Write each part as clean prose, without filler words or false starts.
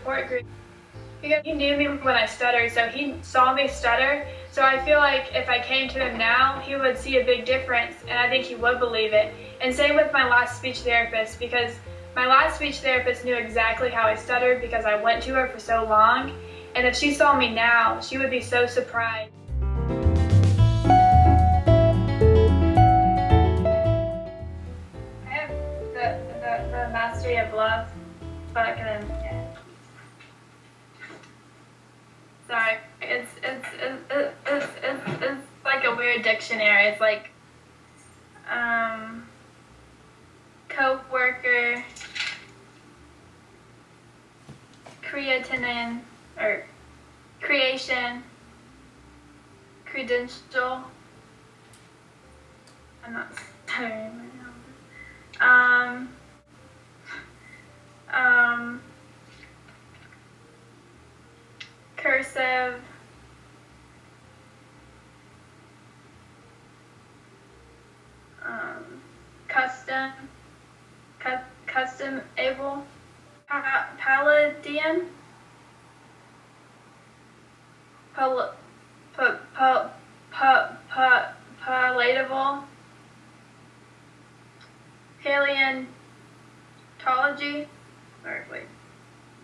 support group. Because he knew me when I stuttered, so he saw me stutter. So I feel like if I came to him now, he would see a big difference, and I think he would believe it. And same with my last speech therapist, because my last speech therapist knew exactly how I stuttered because I went to her for so long. And if she saw me now, she would be so surprised. I have the mastery of love, but yeah. Sorry, it's like a weird dictionary. It's like co-worker, creatinine, or creation, credential. I'm not stuttering right now. Cursive, custom able, Palladian, palatable, paleontology, or wait,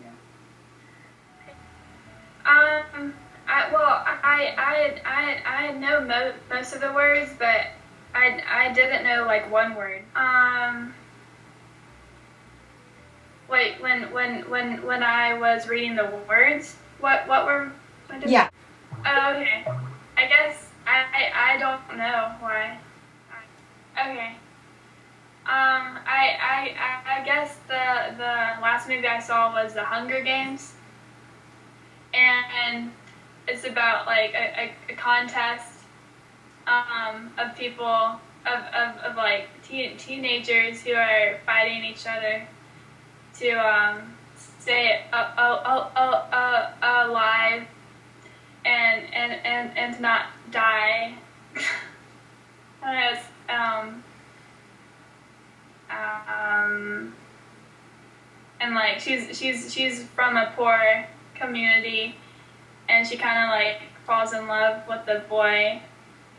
yeah. I know most of the words, but I didn't know like one word. Wait, when I was reading the words, what were? Yeah. Oh, okay. I guess I don't know why. Okay. I guess the last movie I saw was The Hunger Games, and it's about like a contest of people of like teenagers who are fighting each other to stay alive and not die. I don't know, and like she's from a poor community, and she kind of like falls in love with the boy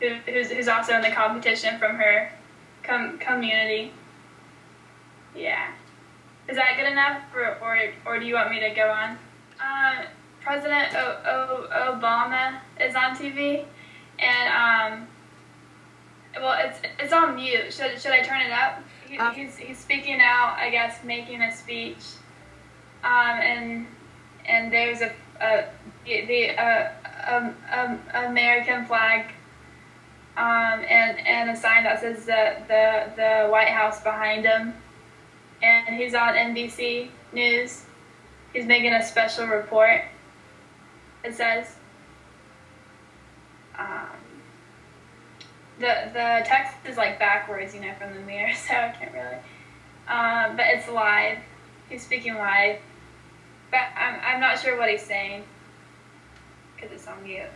who's also in the competition from her community. Yeah. Is that good enough, or do you want me to go on? President Obama is on TV, and well, it's on mute. Should I turn it up? He's speaking out, I guess, making a speech, and there's the American flag, and a sign that says the White House behind him. And he's on NBC News. He's making a special report. It says, the text is like backwards, from the mirror, so I can't really. But it's live. He's speaking live. But I'm not sure what he's saying because it's on mute.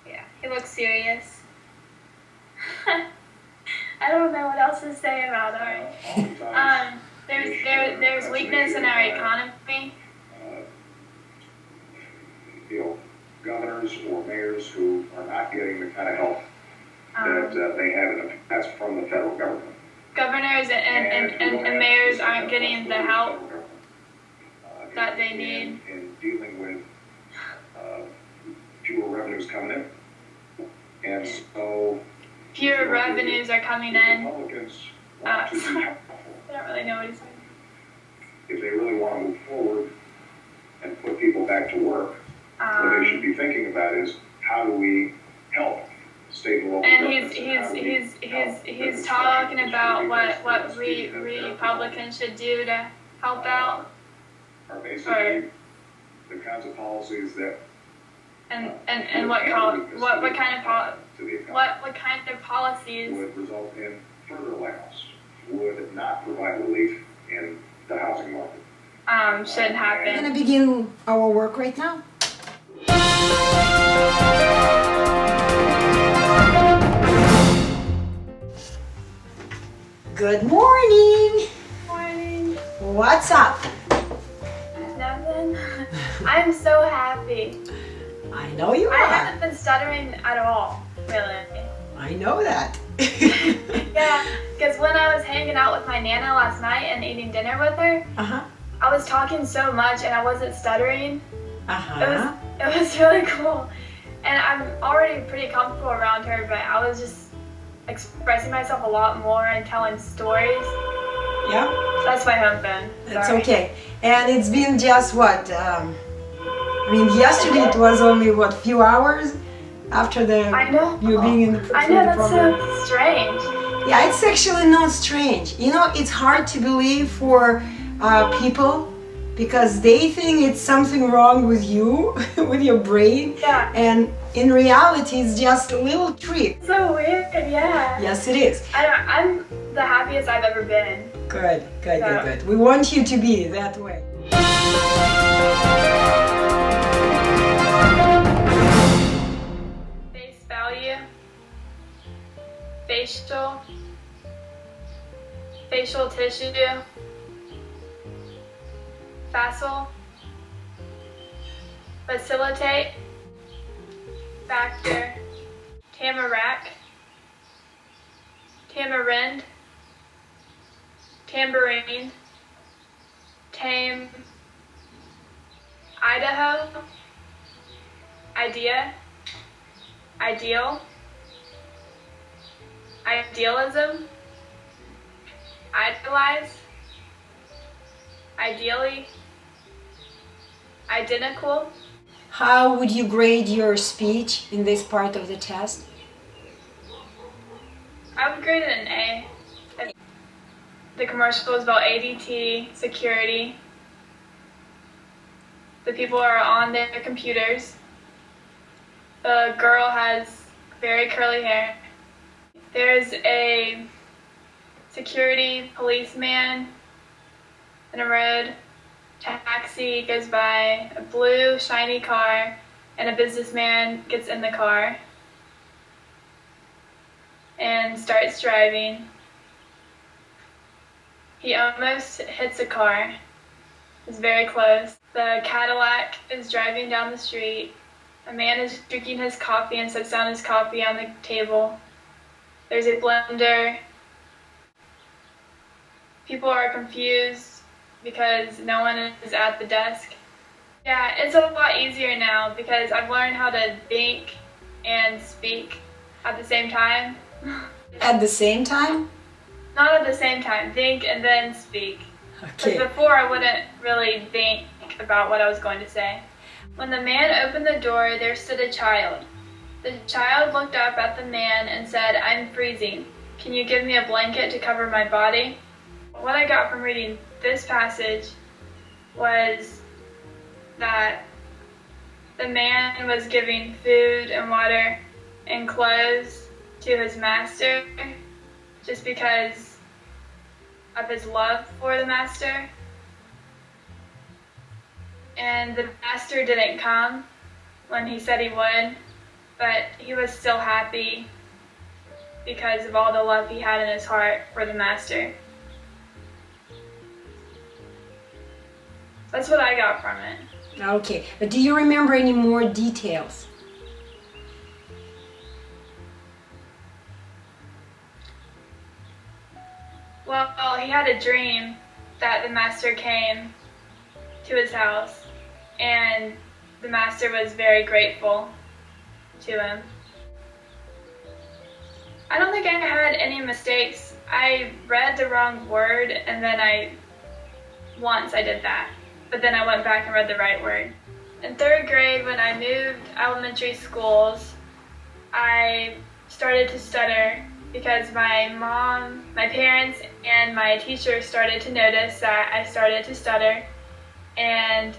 Yeah, he looks serious. I don't know what else to say about it. There's weakness in our economy. Governors or mayors who are not getting the kind of help that they have in the past from the federal government. Governors and mayors aren't getting the help that they need. In dealing with fewer revenues coming in. And so fewer revenues are coming in. Republicans want to be helpful. I don't really know what he's saying. If they really want to move forward and put people back to work, what they should be thinking about is how do we help state and local governments. And he's talking about what Republicans should do to help out. Are basically the kinds of policies that and what kind of policies would result in further layoffs, would not provide relief in the housing market. Should happen. We're going to begin our work right now. Good morning. Morning. What's up? I'm so happy. I know you I are. haven't been stuttering at all, really. I know that. Yeah, because when I was hanging out with my Nana last night and eating dinner with her, Uh-huh. I was talking so much and I wasn't stuttering. Uh-huh. It was really cool. And I'm already pretty comfortable around her, but I was just expressing myself a lot more and telling stories. Yeah. So that's my home phone. That's Sorry. okay. And it's been just what? I mean, yesterday it was only what, few hours after I know. you being in the I know, that's program. so strange. Yeah, it's actually not strange. You know, it's hard to believe for people because they think it's something wrong with you, with your brain. Yeah. And in reality, it's just a little trick. So weird, yeah. Yes, it is. I'm the happiest I've ever been. Good, good, good, good. We want you to be that way. Face value, facial tissue, facile, facilitate, factor, tamarack, tamarind, tambourine, tame, Idaho, idea, ideal, idealism, idealize, ideally, identical. How would you grade your speech in this part of the test? I would grade it an A. The commercial is about ADT, security. The people are on their computers. The girl has very curly hair. There's a security policeman in a road. Taxi goes by, a blue shiny car, and a businessman gets in the car and starts driving. He almost hits a car. It's very close. The Cadillac is driving down the street. A man is drinking his coffee and sets down his coffee on the table. There's a blender. People are confused because no one is at the desk. Yeah, it's a lot easier now because I've learned how to think and speak at the same time. At the same time? Not at the same time, think and then speak. Okay. Because before I wouldn't really think about what I was going to say. When the man opened the door, there stood a child. The child looked up at the man and said, "I'm freezing. Can you give me a blanket to cover my body?" What I got from reading this passage was that the man was giving food and water and clothes to his master just because of his love for the master. And the master didn't come when he said he would, but he was still happy because of all the love he had in his heart for the master. That's what I got from it. Okay, but do you remember any more details? Well, he had a dream that the master came to his house, and the master was very grateful to him. I don't think I had any mistakes. I read the wrong word, and then once I did that, but then I went back and read the right word. In third grade, when I moved elementary schools, I started to stutter because my mom, my parents, and my teacher started to notice that I started to stutter, and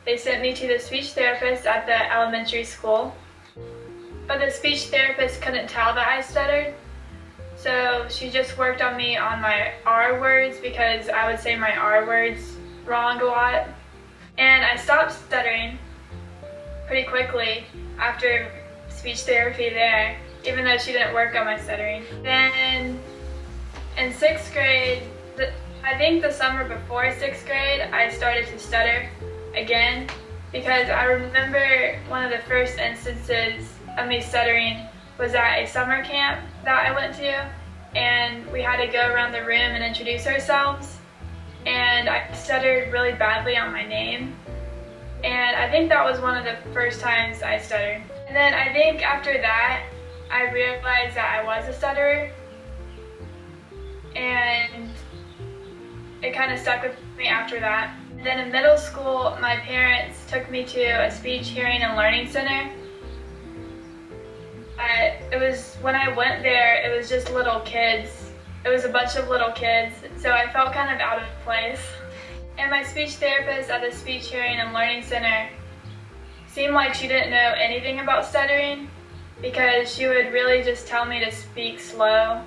they sent me to the speech therapist at the elementary school. But the speech therapist couldn't tell that I stuttered, so she just worked on me on my R words because I would say my R words wrong a lot. And I stopped stuttering pretty quickly after speech therapy there, even though she didn't work on my stuttering. Then in sixth grade, I think the summer before sixth grade, I started to stutter again, because I remember one of the first instances of me stuttering was at a summer camp that I went to, and we had to go around the room and introduce ourselves, and I stuttered really badly on my name, and I think that was one of the first times I stuttered. And then I think after that, I realized that I was a stutterer, and it kind of stuck with me after that. And then in middle school, my parents took me to a speech, hearing, and learning center. It was, when I went there, it was just little kids. It was a bunch of little kids, so I felt kind of out of place. And my speech therapist at the speech, hearing, and learning center seemed like she didn't know anything about stuttering, because she would really just tell me to speak slow.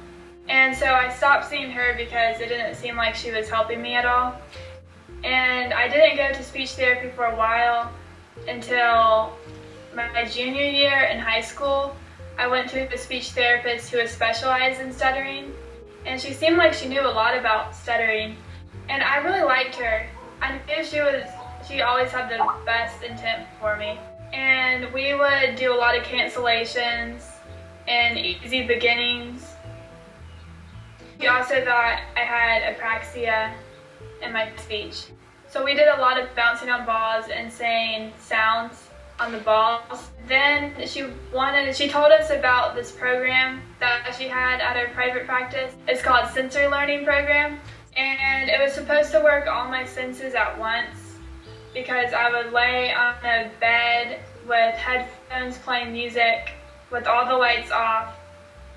And so I stopped seeing her because it didn't seem like she was helping me at all. And I didn't go to speech therapy for a while until my junior year in high school. I went to a speech therapist who was specialized in stuttering, and she seemed like she knew a lot about stuttering. And I really liked her. I knew she always had the best intent for me. And we would do a lot of cancellations and easy beginnings. She also thought I had apraxia in my speech. So we did a lot of bouncing on balls and saying sounds on the balls. Then she told us about this program that she had at her private practice. It's called Sensory Learning Program. And it was supposed to work all my senses at once, because I would lay on a bed with headphones playing music with all the lights off,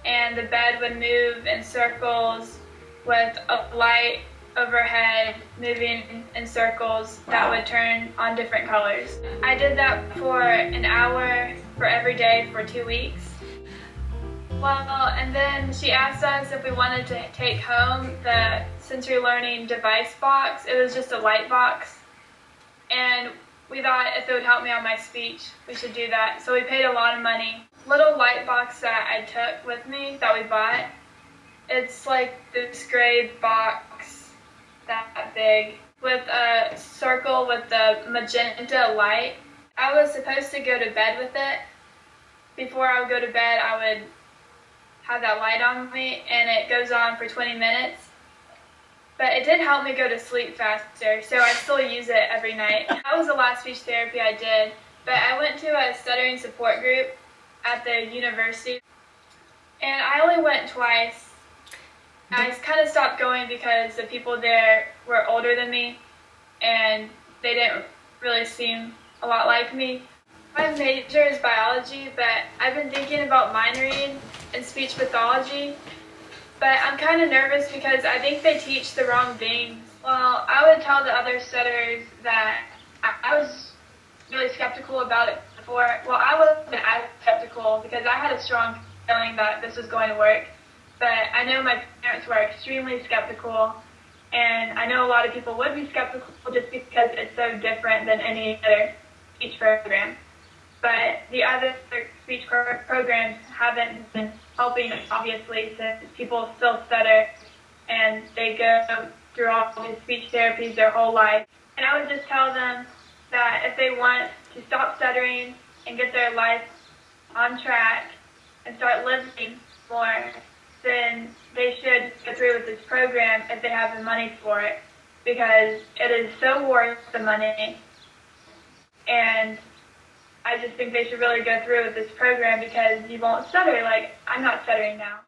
and the bed would move in circles with a light overhead moving in circles that would turn on different colors. I did that for an hour for every day for 2 weeks. Well, and then she asked us if we wanted to take home the sensory learning device box. It was just a light box, and we thought if it would help me on my speech, we should do that. So we paid a lot of money. Little light box that I took with me that we bought, it's like this gray box that big with a circle with the magenta light. I was supposed to go to bed with it. Before I would go to bed, I would have that light on me, and it goes on for 20 minutes. But it did help me go to sleep faster, so I still use it every night. That was the last speech therapy I did, but I went to a stuttering support group at the university, and I only went twice. I kind of stopped going because the people there were older than me, and they didn't really seem a lot like me. My major is biology, but I've been thinking about minoring in speech pathology. But I'm kind of nervous because I think they teach the wrong things. Well, I would tell the other stutters that I was really skeptical about it before. Well, I wasn't as skeptical because I had a strong feeling that this was going to work. But I know my parents were extremely skeptical, and I know a lot of people would be skeptical just because it's so different than any other speech program. But the other speech programs haven't been helping, obviously, since people still stutter and they go through all these speech therapies their whole life. And I would just tell them that if they want to stop stuttering and get their life on track and start living more, then they should go through with this program if they have the money for it, because it is so worth the money. And I just think they should really go through with this program because you won't stutter like I'm not stuttering now.